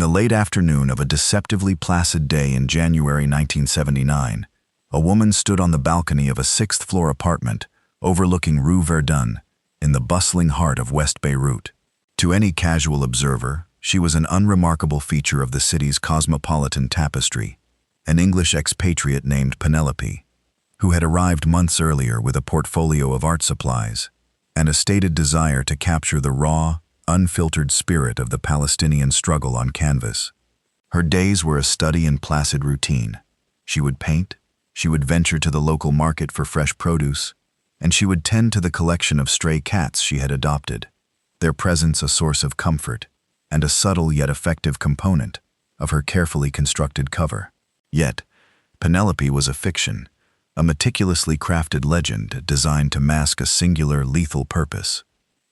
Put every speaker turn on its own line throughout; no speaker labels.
the late afternoon of a deceptively placid day in January 1979, a woman stood on the balcony of a sixth-floor apartment overlooking Rue Verdun in the bustling heart of West Beirut. To any casual observer, she was an unremarkable feature of the city's cosmopolitan tapestry, an English expatriate named Penelope, who had arrived months earlier with a portfolio of art supplies and a stated desire to capture the raw, unfiltered spirit of the Palestinian struggle on canvas. Her days were a study in placid routine. She would paint, she would venture to the local market for fresh produce, and she would tend to the collection of stray cats she had adopted, their presence a source of comfort and a subtle yet effective component of her carefully constructed cover. Yet, Penelope was a fiction, a meticulously crafted legend designed to mask a singular, lethal purpose.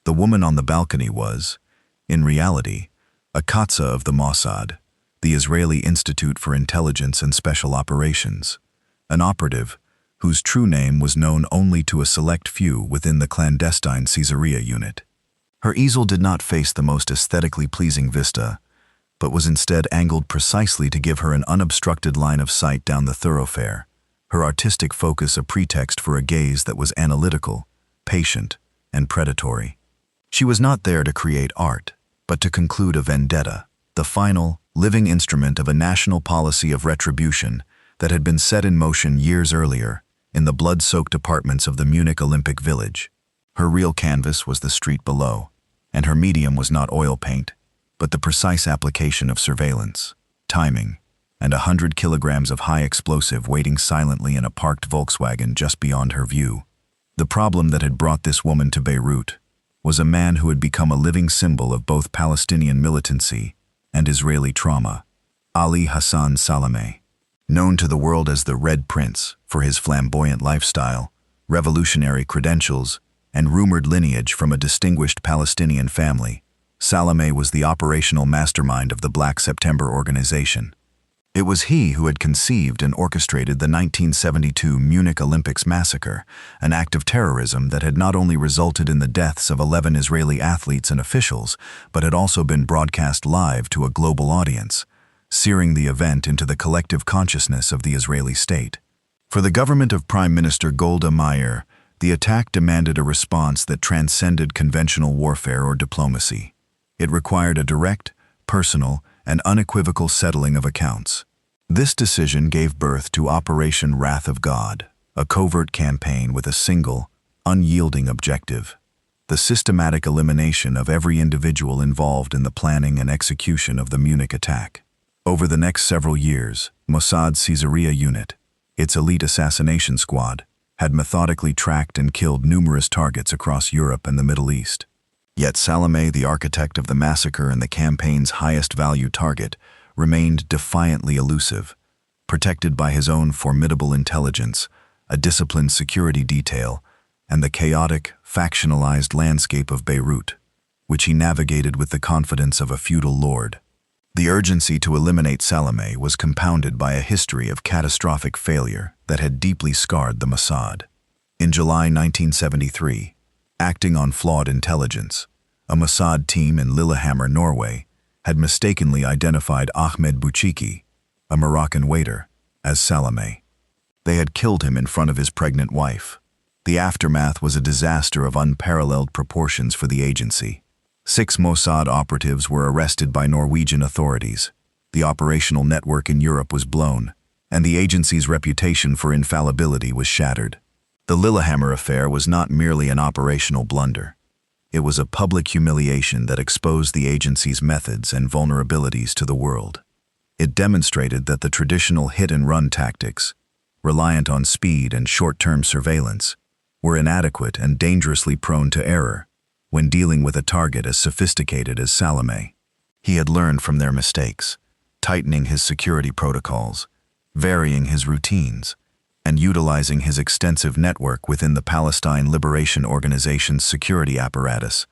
The woman on the balcony was, in reality, a Qatsa of the Mossad, the Israeli Institute for Intelligence and Special Operations, an operative whose true name was known only to a select few within the clandestine Caesarea unit. Her easel did not face the most aesthetically pleasing vista, but was instead angled precisely to give her an unobstructed line of sight down the thoroughfare, her artistic focus a pretext for a gaze that was analytical, patient, and predatory. She was not there to create art, but to conclude a vendetta, the final, living instrument of a national policy of retribution that had been set in motion years earlier in the blood-soaked apartments of the Munich Olympic Village. Her real canvas was the street below, and her medium was not oil paint, but the precise application of surveillance, timing, and 100 kilograms of high explosive waiting silently in a parked Volkswagen just beyond her view. The problem that had brought this woman to Beirut was a man who had become a living symbol of both Palestinian militancy and Israeli trauma, Ali Hassan Salameh. Known to the world as the Red Prince for his flamboyant lifestyle, revolutionary credentials, and rumored lineage from a distinguished Palestinian family, Salameh was the operational mastermind of the Black September organization. It was he who had conceived and orchestrated the 1972 Munich Olympics massacre, an act of terrorism that had not only resulted in the deaths of 11 Israeli athletes and officials, but had also been broadcast live to a global audience, searing the event into the collective consciousness of the Israeli state. For the government of Prime Minister Golda Meir, the attack demanded a response that transcended conventional warfare or diplomacy. It required a direct, personal, and unequivocal settling of accounts. This decision gave birth to Operation Wrath of God, a covert campaign with a single, unyielding objective: the systematic elimination of every individual involved in the planning and execution of the Munich attack. Over the next several years, Mossad's Caesarea unit, its elite assassination squad, had methodically tracked and killed numerous targets across Europe and the Middle East. Yet Salameh, the architect of the massacre and the campaign's highest-value target, remained defiantly elusive, protected by his own formidable intelligence, a disciplined security detail, and the chaotic, factionalized landscape of Beirut, which he navigated with the confidence of a feudal lord. The urgency to eliminate Salameh was compounded by a history of catastrophic failure that had deeply scarred the Mossad. In July 1973, acting on flawed intelligence, a Mossad team in Lillehammer, Norway, had mistakenly identified Ahmed Bouchiki, a Moroccan waiter, as Salameh. They had killed him in front of his pregnant wife. The aftermath was a disaster of unparalleled proportions for the agency. 6 Mossad operatives were arrested by Norwegian authorities. The operational network in Europe was blown, and the agency's reputation for infallibility was shattered. The Lillehammer affair was not merely an operational blunder. It was a public humiliation that exposed the agency's methods and vulnerabilities to the world. It demonstrated that the traditional hit-and-run tactics, reliant on speed and short-term surveillance, were inadequate and dangerously prone to error when dealing with a target as sophisticated as Salameh. He had learned from their mistakes, tightening his security protocols, varying his routines, and utilizing his extensive network within the Palestine Liberation Organization's security apparatus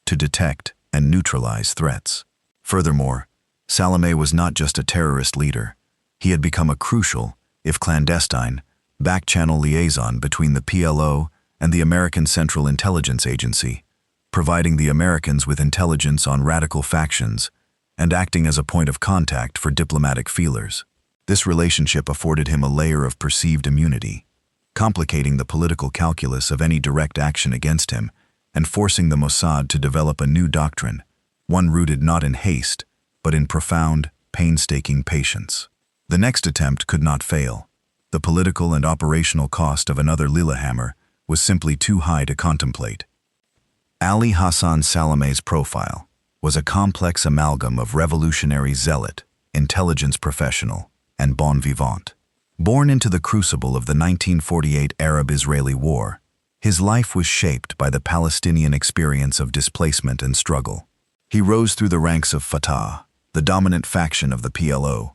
to detect and neutralize threats. Furthermore, Salameh was not just a terrorist leader. He had become a crucial, if clandestine, back-channel liaison between the PLO and the American Central Intelligence Agency, providing the Americans with intelligence on radical factions and acting as a point of contact for diplomatic feelers. This relationship afforded him a layer of perceived immunity, complicating the political calculus of any direct action against him and forcing the Mossad to develop a new doctrine, one rooted not in haste, but in profound, painstaking patience. The next attempt could not fail. The political and operational cost of another Lillehammer was simply too high to contemplate. Ali Hassan Salameh's profile was a complex amalgam of revolutionary zealot, intelligence professional, and bon vivant. Born into the crucible of the 1948 Arab-Israeli War, his life was shaped by the Palestinian experience of displacement and struggle. He rose through the ranks of Fatah, the dominant faction of the PLO,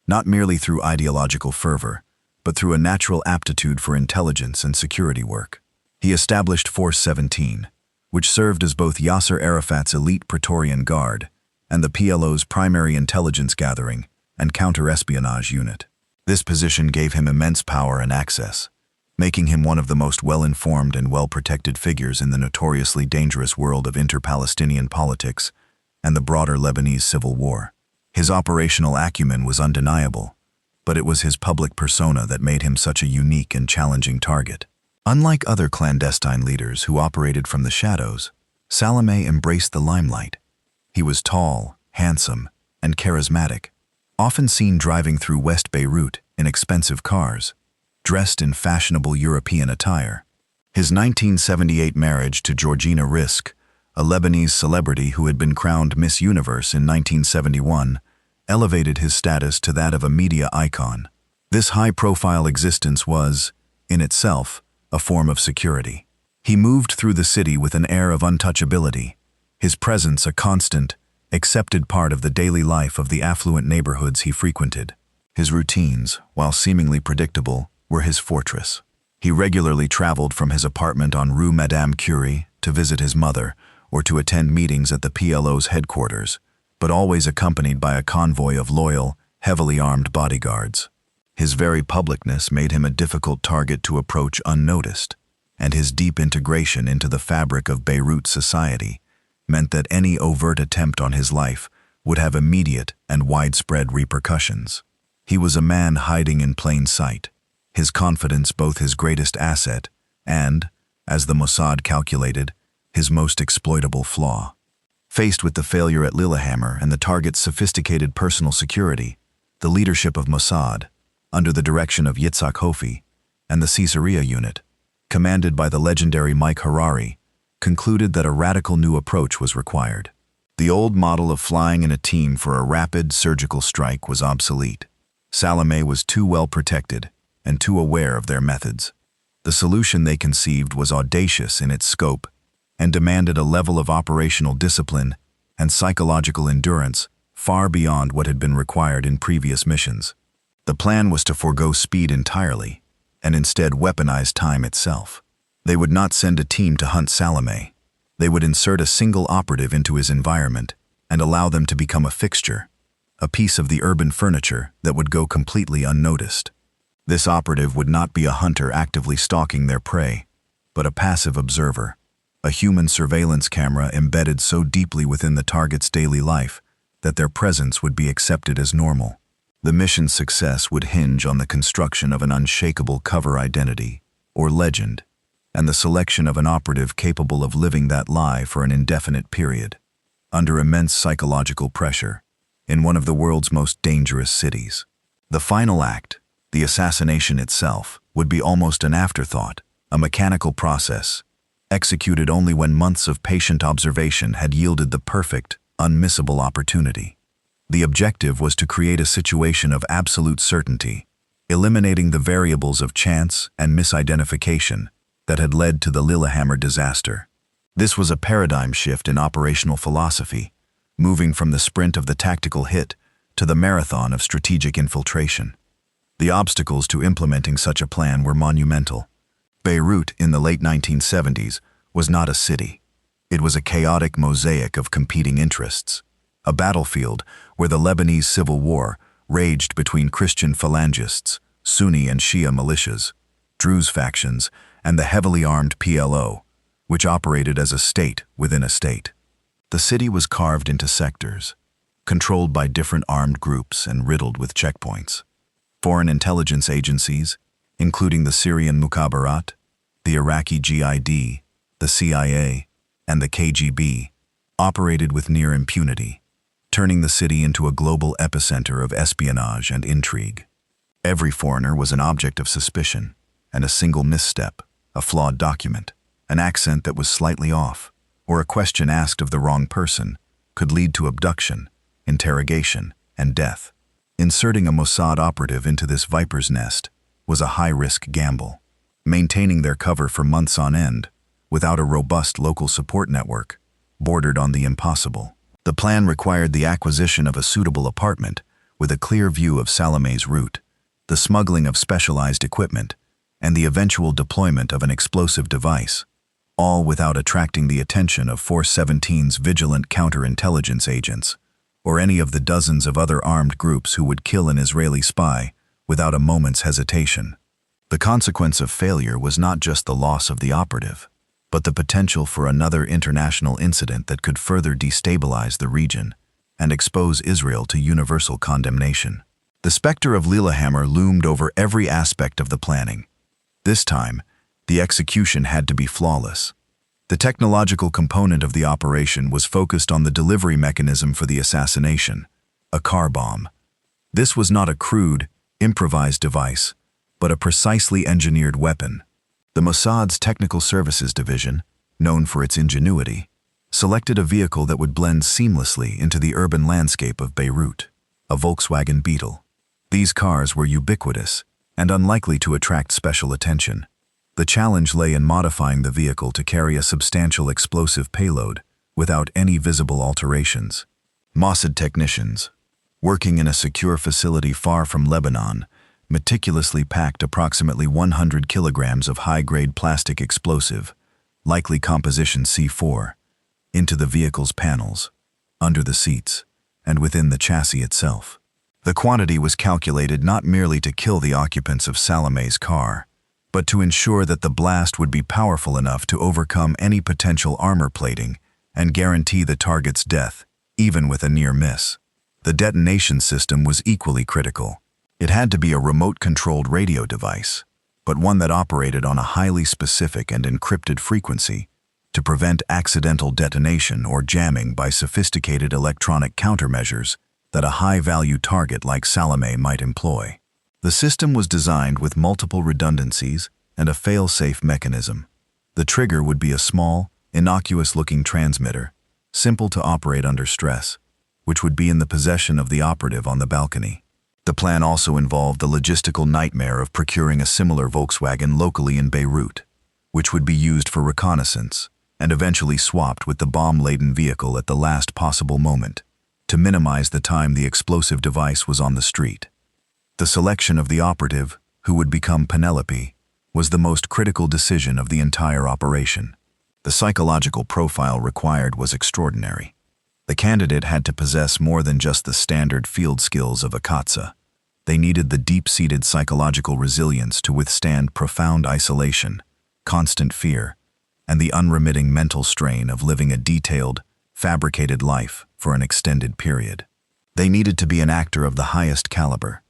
not merely through ideological fervor, but through a natural aptitude for intelligence and security work. He established Force 17, which served as both Yasser Arafat's elite Praetorian Guard and the PLO's primary intelligence gathering and counter-espionage unit. This position gave him immense power and access, making him one of the most well-informed and well-protected figures in the notoriously dangerous world of inter-Palestinian politics and the broader Lebanese civil war. His operational acumen was undeniable, but it was his public persona that made him such a unique and challenging target. Unlike other clandestine leaders who operated from the shadows, Salameh embraced the limelight. He was tall, handsome, and charismatic, often seen driving through West Beirut in expensive cars, dressed in fashionable European attire. His 1978 marriage to Georgina Risk, a Lebanese celebrity who had been crowned Miss Universe in 1971, elevated his status to that of a media icon. This high-profile existence was, in itself, a form of security. He moved through the city with an air of untouchability, his presence a constant, accepted part of the daily life of the affluent neighborhoods he frequented. His routines, while seemingly predictable, were his fortress. He regularly traveled from his apartment on Rue Madame Curie to visit his mother or to attend meetings at the PLO's headquarters, but always accompanied by a convoy of loyal, heavily armed bodyguards. His very publicness made him a difficult target to approach unnoticed, and his deep integration into the fabric of Beirut society meant that any overt attempt on his life would have immediate and widespread repercussions. He was a man hiding in plain sight, his confidence both his greatest asset and, as the Mossad calculated, his most exploitable flaw. Faced with the failure at Lillehammer and the target's sophisticated personal security, the leadership of Mossad, under the direction of Yitzhak Hofi, and the Caesarea unit, commanded by the legendary Mike Harari, concluded that a radical new approach was required. The old model of flying in a team for a rapid surgical strike was obsolete. Salameh was too well protected and too aware of their methods. The solution they conceived was audacious in its scope and demanded a level of operational discipline and psychological endurance far beyond what had been required in previous missions. The plan was to forego speed entirely and instead weaponize time itself. They would not send a team to hunt Salameh. They would insert a single operative into his environment and allow them to become a fixture, a piece of the urban furniture that would go completely unnoticed. This operative would not be a hunter actively stalking their prey, but a passive observer, a human surveillance camera embedded so deeply within the target's daily life that their presence would be accepted as normal. The mission's success would hinge on the construction of an unshakable cover identity, or legend, and the selection of an operative capable of living that lie for an indefinite period, under immense psychological pressure, in one of the world's most dangerous cities. The final act, the assassination itself, would be almost an afterthought, a mechanical process, executed only when months of patient observation had yielded the perfect, unmissable opportunity. The objective was to create a situation of absolute certainty, eliminating the variables of chance and misidentification that had led to the Lillehammer disaster. This was a paradigm shift in operational philosophy, moving from the sprint of the tactical hit to the marathon of strategic infiltration. The obstacles to implementing such a plan were monumental. Beirut in the late 1970s was not a city. It was a chaotic mosaic of competing interests, a battlefield where the Lebanese civil war raged between Christian phalangists, Sunni and Shia militias, Druze factions, and the heavily armed PLO, which operated as a state within a state. The city was carved into sectors, controlled by different armed groups and riddled with checkpoints. Foreign intelligence agencies, including the Syrian Mukhabarat, the Iraqi GID, the CIA, and the KGB, operated with near impunity, turning the city into a global epicenter of espionage and intrigue. Every foreigner was an object of suspicion, and a single misstep, a flawed document, an accent that was slightly off, or a question asked of the wrong person, could lead to abduction, interrogation, and death. Inserting a Mossad operative into this viper's nest was a high-risk gamble. Maintaining their cover for months on end, without a robust local support network, bordered on the impossible. The plan required the acquisition of a suitable apartment with a clear view of Salameh's route, the smuggling of specialized equipment, and the eventual deployment of an explosive device, all without attracting the attention of Force 17's vigilant counterintelligence agents, or any of the dozens of other armed groups who would kill an Israeli spy without a moment's hesitation. The consequence of failure was not just the loss of the operative, but the potential for another international incident that could further destabilize the region and expose Israel to universal condemnation. The specter of Lillehammer loomed over every aspect of the planning. This time, the execution had to be flawless. The technological component of the operation was focused on the delivery mechanism for the assassination, a car bomb. This was not a crude, improvised device, but a precisely engineered weapon. The Mossad's Technical Services Division, known for its ingenuity, selected a vehicle that would blend seamlessly into the urban landscape of Beirut, a Volkswagen Beetle. These cars were ubiquitous and unlikely to attract special attention. The challenge lay in modifying the vehicle to carry a substantial explosive payload without any visible alterations. Mossad technicians, working in a secure facility far from Lebanon, meticulously packed approximately 100 kilograms of high-grade plastic explosive, likely composition C4, into the vehicle's panels, under the seats, and within the chassis itself. The quantity was calculated not merely to kill the occupants of Salameh's car, but to ensure that the blast would be powerful enough to overcome any potential armor plating and guarantee the target's death, even with a near miss. The detonation system was equally critical. It had to be a remote-controlled radio device, but one that operated on a highly specific and encrypted frequency to prevent accidental detonation or jamming by sophisticated electronic countermeasures that a high-value target like Salameh might employ. The system was designed with multiple redundancies and a fail-safe mechanism. The trigger would be a small, innocuous-looking transmitter, simple to operate under stress, which would be in the possession of the operative on the balcony. The plan also involved the logistical nightmare of procuring a similar Volkswagen locally in Beirut, which would be used for reconnaissance and eventually swapped with the bomb-laden vehicle at the last possible moment to minimize the time the explosive device was on the street. The selection of the operative, who would become Penelope, was the most critical decision of the entire operation. The psychological profile required was extraordinary. The candidate had to possess more than just the standard field skills of a Katsa. They needed the deep-seated psychological resilience to withstand profound isolation, constant fear, and the unremitting mental strain of living a detailed, fabricated life for an extended period. They needed to be an actor of the highest caliber,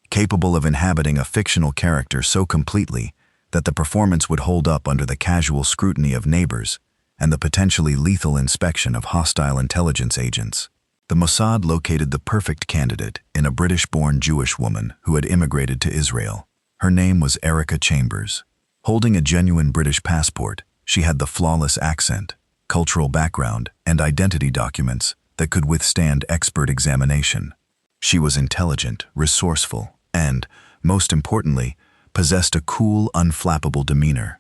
capable of inhabiting a fictional character so completely that the performance would hold up under the casual scrutiny of neighbors and the potentially lethal inspection of hostile intelligence agents. The Mossad located the perfect candidate in a British-born Jewish woman who had immigrated to Israel. Her name was Erica Chambers. Holding a genuine British passport, she had the flawless accent, cultural background, and identity documents that could withstand expert examination. She was intelligent, resourceful, and, most importantly, possessed a cool, unflappable demeanor.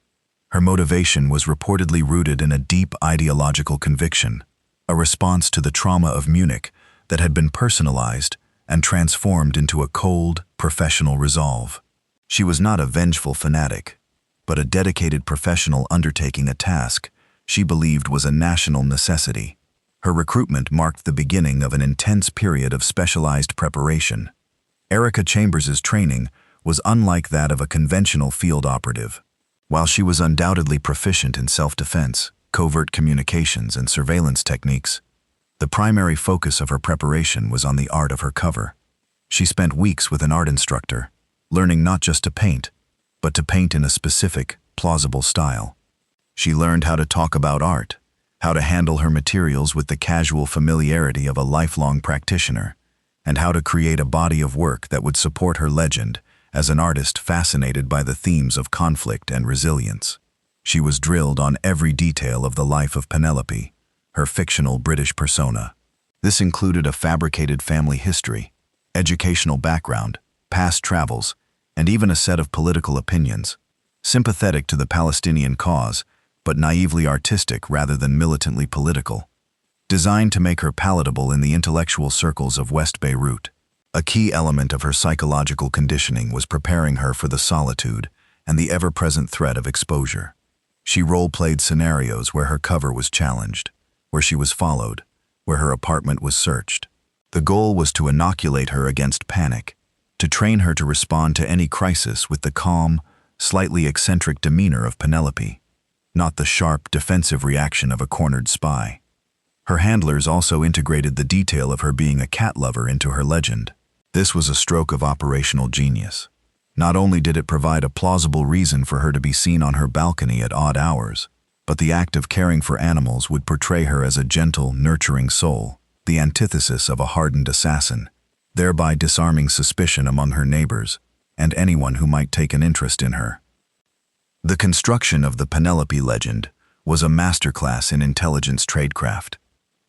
Her motivation was reportedly rooted in a deep ideological conviction, a response to the trauma of Munich that had been personalized and transformed into a cold, professional resolve. She was not a vengeful fanatic, but a dedicated professional undertaking a task she believed was a national necessity. Her recruitment marked the beginning of an intense period of specialized preparation. Erica Chambers's training was unlike that of a conventional field operative. While she was undoubtedly proficient in self-defense, covert communications, and surveillance techniques, The primary focus of her preparation was on the art of her cover. She spent weeks with an art instructor, learning not just to paint, but to paint in a specific, plausible style. She learned how to talk about art, how to handle her materials with the casual familiarity of a lifelong practitioner, and how to create a body of work that would support her legend as an artist fascinated by the themes of conflict and resilience. She was drilled on every detail of the life of Penelope, her fictional British persona. This included a fabricated family history, educational background, past travels, and even a set of political opinions, sympathetic to the Palestinian cause, but naively artistic rather than militantly political, designed to make her palatable in the intellectual circles of West Beirut. A key element of her psychological conditioning was preparing her for the solitude and the ever-present threat of exposure. She role-played scenarios where her cover was challenged, where she was followed, where her apartment was searched. The goal was to inoculate her against panic, to train her to respond to any crisis with the calm, slightly eccentric demeanor of Penelope, not the sharp, defensive reaction of a cornered spy. Her handlers also integrated the detail of her being a cat lover into her legend. This was a stroke of operational genius. Not only did it provide a plausible reason for her to be seen on her balcony at odd hours, but the act of caring for animals would portray her as a gentle, nurturing soul, the antithesis of a hardened assassin, thereby disarming suspicion among her neighbors and anyone who might take an interest in her. The construction of the Penelope legend was a masterclass in intelligence tradecraft.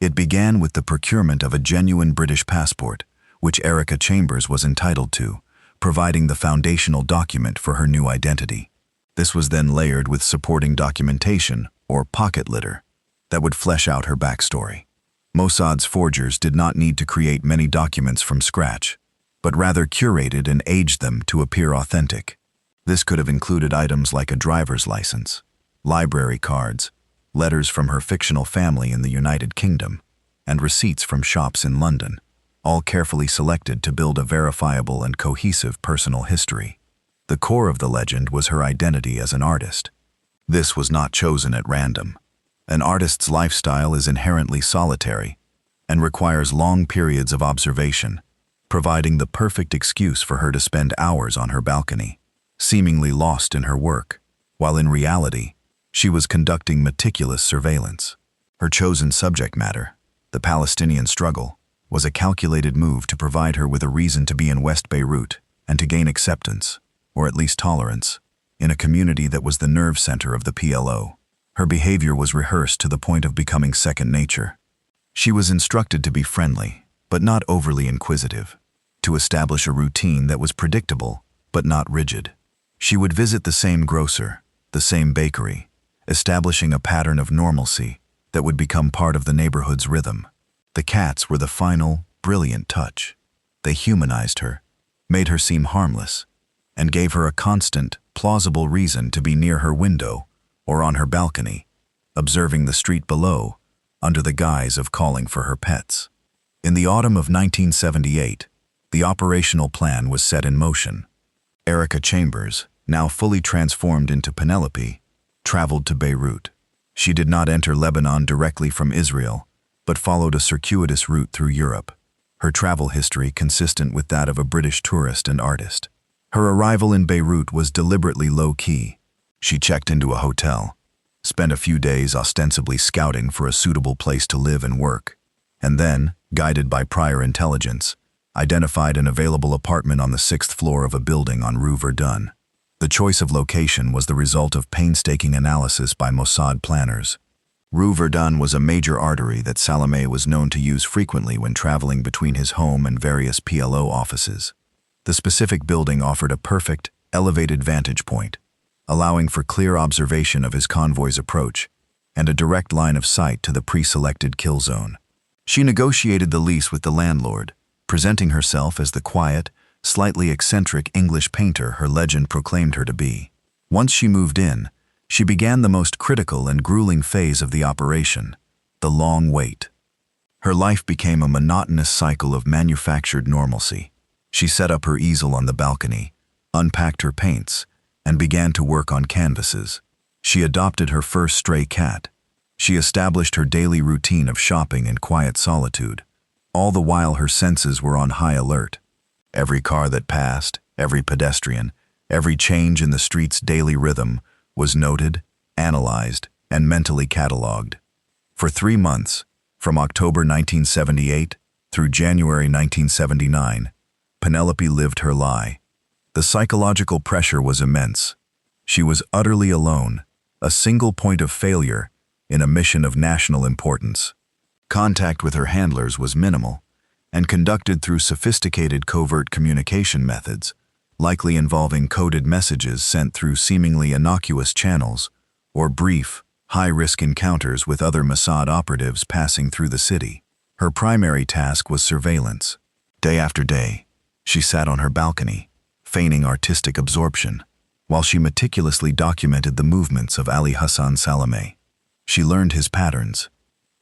It began with the procurement of a genuine British passport, which Erica Chambers was entitled to, providing the foundational document for her new identity. This was then layered with supporting documentation, or pocket litter, that would flesh out her backstory. Mossad's forgers did not need to create many documents from scratch, but rather curated and aged them to appear authentic. This could have included items like a driver's license, library cards, letters from her fictional family in the United Kingdom, and receipts from shops in London, all carefully selected to build a verifiable and cohesive personal history. The core of the legend was her identity as an artist. This was not chosen at random. An artist's lifestyle is inherently solitary and requires long periods of observation, providing the perfect excuse for her to spend hours on her balcony, seemingly lost in her work, while in reality, she was conducting meticulous surveillance. Her chosen subject matter, the Palestinian struggle, was a calculated move to provide her with a reason to be in West Beirut and to gain acceptance, or at least tolerance, in a community that was the nerve center of the PLO. Her behavior was rehearsed to the point of becoming second nature. She was instructed to be friendly, but not overly inquisitive, to establish a routine that was predictable, but not rigid. She would visit the same grocer, the same bakery, establishing a pattern of normalcy that would become part of the neighborhood's rhythm. The cats were the final, brilliant touch. They humanized her, made her seem harmless, and gave her a constant, plausible reason to be near her window or on her balcony, observing the street below, under the guise of calling for her pets. In the autumn of 1978, the operational plan was set in motion. Erica Chambers, now fully transformed into Penelope, traveled to Beirut. She did not enter Lebanon directly from Israel, but followed a circuitous route through Europe, her travel history consistent with that of a British tourist and artist. Her arrival in Beirut was deliberately low-key. She checked into a hotel, spent a few days ostensibly scouting for a suitable place to live and work, and then, guided by prior intelligence, identified an available apartment on the 6th floor of a building on Rue Verdun. The choice of location was the result of painstaking analysis by Mossad planners. Rue Verdun was a major artery that Salameh was known to use frequently when traveling between his home and various PLO offices. The specific building offered a perfect, elevated vantage point, allowing for clear observation of his convoy's approach and a direct line of sight to the pre-selected kill zone. She negotiated the lease with the landlord, presenting herself as the quiet, slightly eccentric English painter her legend proclaimed her to be. Once she moved in, she began the most critical and grueling phase of the operation, the long wait. Her life became a monotonous cycle of manufactured normalcy. She set up her easel on the balcony, unpacked her paints, and began to work on canvases. She adopted her first stray cat, She established her daily routine of shopping in quiet solitude. All the while her senses were on high alert. Every car that passed, every pedestrian, every change in the street's daily rhythm was noted, analyzed, and mentally catalogued. For 3 months, from October 1978 through January 1979, Penelope lived her lie. The psychological pressure was immense. She was utterly alone, a single point of failure in a mission of national importance. Contact with her handlers was minimal and conducted through sophisticated covert communication methods, likely involving coded messages sent through seemingly innocuous channels or brief, high-risk encounters with other Mossad operatives passing through the city. Her primary task was surveillance. Day after day, she sat on her balcony, feigning artistic absorption, while she meticulously documented the movements of Ali Hassan Salameh. She learned his patterns.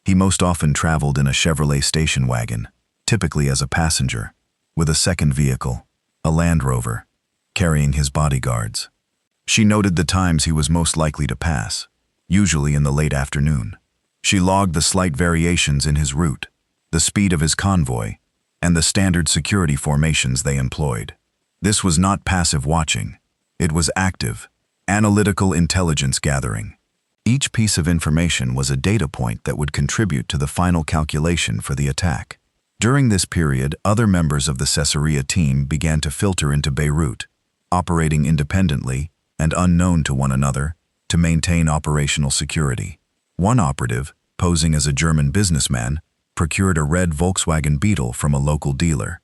He most often traveled in a Chevrolet station wagon, typically as a passenger, with a second vehicle, a Land Rover, carrying his bodyguards. She noted the times he was most likely to pass, usually in the late afternoon. She logged the slight variations in his route, the speed of his convoy, and the standard security formations they employed. This was not passive watching. It was active, analytical intelligence gathering. Each piece of information was a data point that would contribute to the final calculation for the attack. During this period, other members of the Caesarea team began to filter into Beirut, operating independently and unknown to one another to maintain operational security. One operative, posing as a German businessman, procured a red Volkswagen Beetle from a local dealer.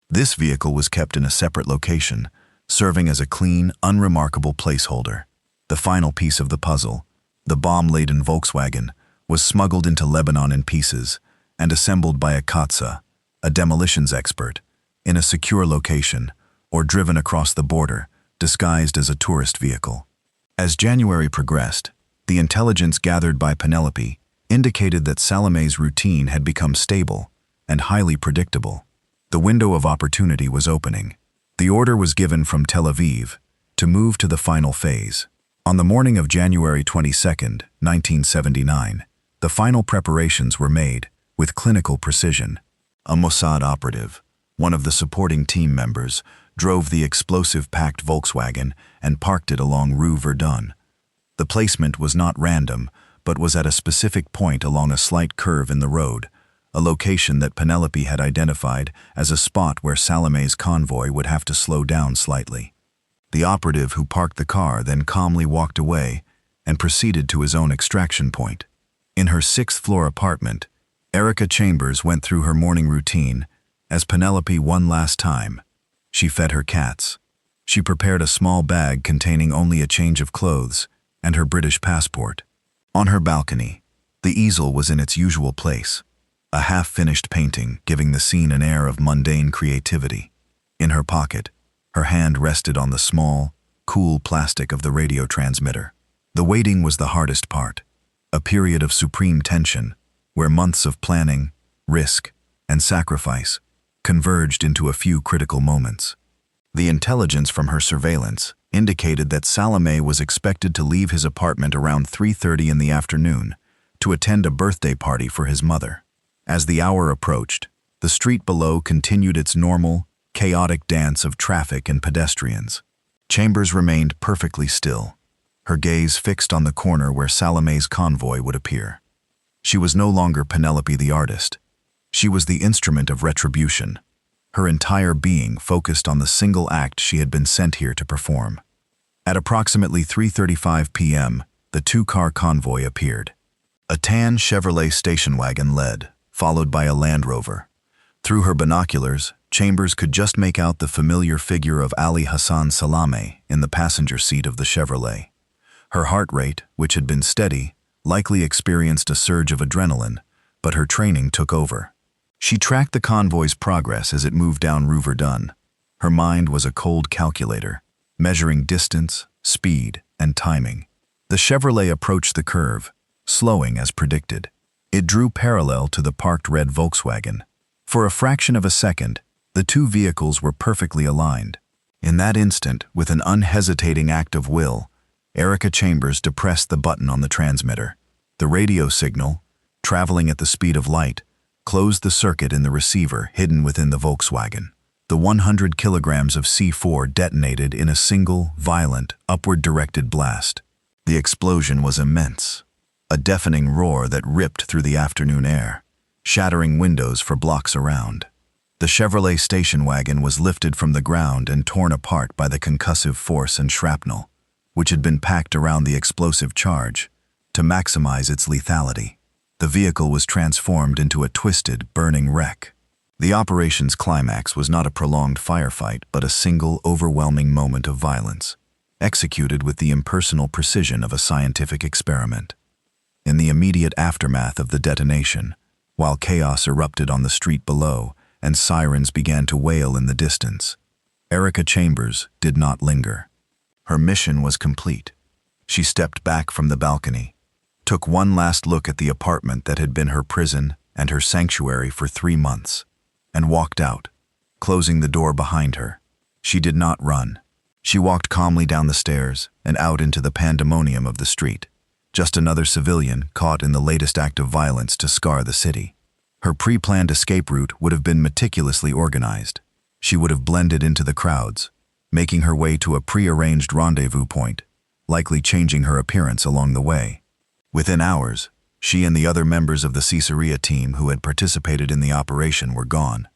This vehicle was kept in a separate location, serving as a clean, unremarkable placeholder. The final piece of the puzzle, the bomb-laden Volkswagen, was smuggled into Lebanon in pieces and assembled by a Katza, a demolitions expert, in a secure location, or driven across the border, disguised as a tourist vehicle. As January progressed, the intelligence gathered by Penelope indicated that Salameh's routine had become stable and highly predictable. The window of opportunity was opening. The order was given from Tel Aviv to move to the final phase. On the morning of January 22, 1979, the final preparations were made with clinical precision. A Mossad operative, one of the supporting team members, drove the explosive-packed Volkswagen and parked it along Rue Verdun. The placement was not random, but was at a specific point along a slight curve in the road, a location that Penelope had identified as a spot where Salameh's convoy would have to slow down slightly. The operative who parked the car then calmly walked away and proceeded to his own extraction point. In her 6th-floor apartment, Erica Chambers went through her morning routine as Penelope one last time. She fed her cats. She prepared a small bag containing only a change of clothes and her British passport. On her balcony, the easel was in its usual place, a half-finished painting giving the scene an air of mundane creativity. In her pocket, her hand rested on the small, cool plastic of the radio transmitter. The waiting was the hardest part, a period of supreme tension, where months of planning, risk, and sacrifice converged into a few critical moments. The intelligence from her surveillance indicated that Salameh was expected to leave his apartment around 3:30 in the afternoon to attend a birthday party for his mother. As the hour approached, the street below continued its normal, chaotic dance of traffic and pedestrians. Chambers remained perfectly still, her gaze fixed on the corner where Salameh's convoy would appear. She was no longer Penelope the artist. She was the instrument of retribution, her entire being focused on the single act she had been sent here to perform. At approximately 3:35 p.m., the 2-car convoy appeared. A tan Chevrolet station wagon led, followed by a Land Rover. Through her binoculars, Chambers could just make out the familiar figure of Ali Hassan Salameh in the passenger seat of the Chevrolet. Her heart rate, which had been steady, likely experienced a surge of adrenaline, but her training took over. She tracked the convoy's progress as it moved down Rue Verdun. Her mind was a cold calculator, measuring distance, speed, and timing. The Chevrolet approached the curve, slowing as predicted. It drew parallel to the parked red Volkswagen. For a fraction of a second, the two vehicles were perfectly aligned. In that instant, with an unhesitating act of will, Erica Chambers depressed the button on the transmitter. The radio signal, traveling at the speed of light, closed the circuit in the receiver hidden within the Volkswagen. The 100 kilograms of C4 detonated in a single, violent, upward-directed blast. The explosion was immense, a deafening roar that ripped through the afternoon air, shattering windows for blocks around. The Chevrolet station wagon was lifted from the ground and torn apart by the concussive force and shrapnel, which had been packed around the explosive charge to maximize its lethality. The vehicle was transformed into a twisted, burning wreck. The operation's climax was not a prolonged firefight, but a single, overwhelming moment of violence, executed with the impersonal precision of a scientific experiment. In the immediate aftermath of the detonation, while chaos erupted on the street below and sirens began to wail in the distance, Erica Chambers did not linger. Her mission was complete. She stepped back from the balcony, took one last look at the apartment that had been her prison and her sanctuary for 3 months, and walked out, closing the door behind her. She did not run. She walked calmly down the stairs and out into the pandemonium of the street, just another civilian caught in the latest act of violence to scar the city. Her pre-planned escape route would have been meticulously organized. She would have blended into the crowds, making her way to a pre-arranged rendezvous point, likely changing her appearance along the way. Within hours, she and the other members of the Caesarea team who had participated in the operation were gone.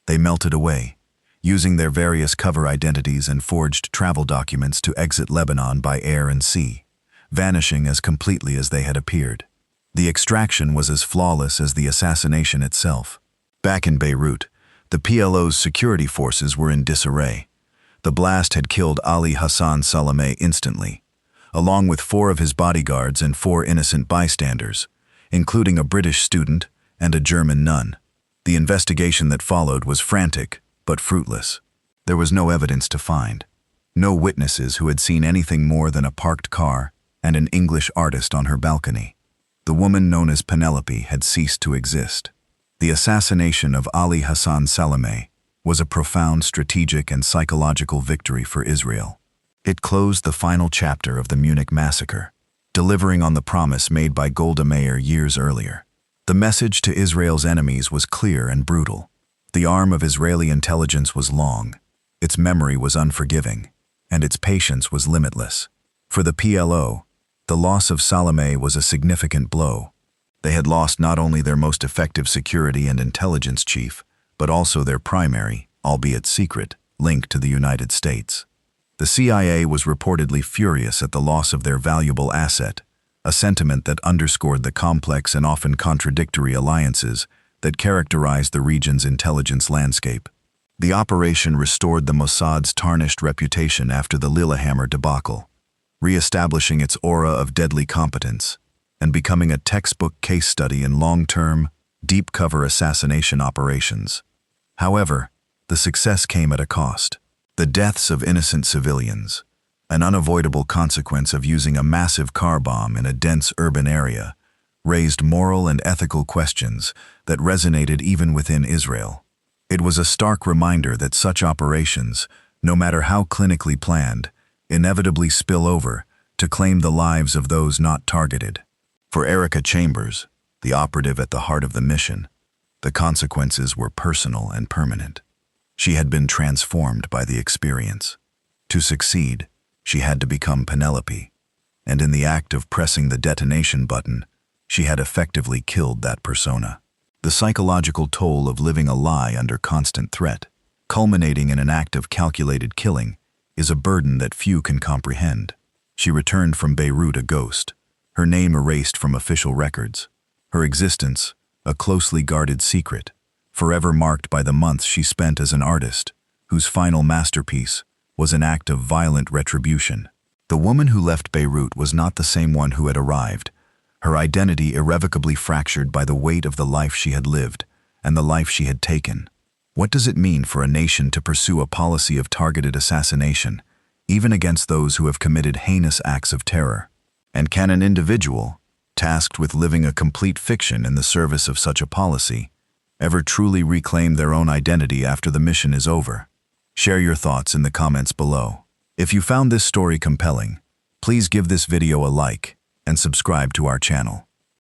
They melted away, using their various cover identities and forged travel documents to exit Lebanon by air and sea, vanishing as completely as they had appeared. The extraction was as flawless as the assassination itself. Back in Beirut, the PLO's security forces were in disarray. The blast had killed Ali Hassan Salameh instantly, along with 4 of his bodyguards and 4 innocent bystanders, including a British student and a German nun. The investigation that followed was frantic, but fruitless. There was no evidence to find. No witnesses who had seen anything more than a parked car and an English artist on her balcony. The woman known as Penelope had ceased to exist. The assassination of Ali Hassan Salameh was a profound strategic and psychological victory for Israel. It closed the final chapter of the Munich massacre, delivering on the promise made by Golda Meir years earlier. The message to Israel's enemies was clear and brutal. The arm of Israeli intelligence was long, its memory was unforgiving, and its patience was limitless. For the PLO, the loss of Salameh was a significant blow. They had lost not only their most effective security and intelligence chief, but also their primary, albeit secret, link to the United States. The CIA was reportedly furious at the loss of their valuable asset, a sentiment that underscored the complex and often contradictory alliances that characterized the region's intelligence landscape. The operation restored the Mossad's tarnished reputation after the Lillehammer debacle, re-establishing its aura of deadly competence and becoming a textbook case study in long-term, deep-cover assassination operations. However, the success came at a cost. The deaths of innocent civilians, an unavoidable consequence of using a massive car bomb in a dense urban area, raised moral and ethical questions that resonated even within Israel. It was a stark reminder that such operations, no matter how clinically planned, inevitably spill over to claim the lives of those not targeted. For Erica Chambers, the operative at the heart of the mission, the consequences were personal and permanent. She had been transformed by the experience. To succeed, she had to become Penelope, and in the act of pressing the detonation button, she had effectively killed that persona. The psychological toll of living a lie under constant threat, culminating in an act of calculated killing, is a burden that few can comprehend. She returned from Beirut a ghost, her name erased from official records, her existence a closely guarded secret, forever marked by the months she spent as an artist, whose final masterpiece was an act of violent retribution. The woman who left Beirut was not the same one who had arrived, her identity irrevocably fractured by the weight of the life she had lived and the life she had taken. What does it mean for a nation to pursue a policy of targeted assassination, even against those who have committed heinous acts of terror? And can an individual, tasked with living a complete fiction in the service of such a policy, ever truly reclaim their own identity after the mission is over? Share your thoughts in the comments below. If you found this story compelling, please give this video a like and subscribe to our channel.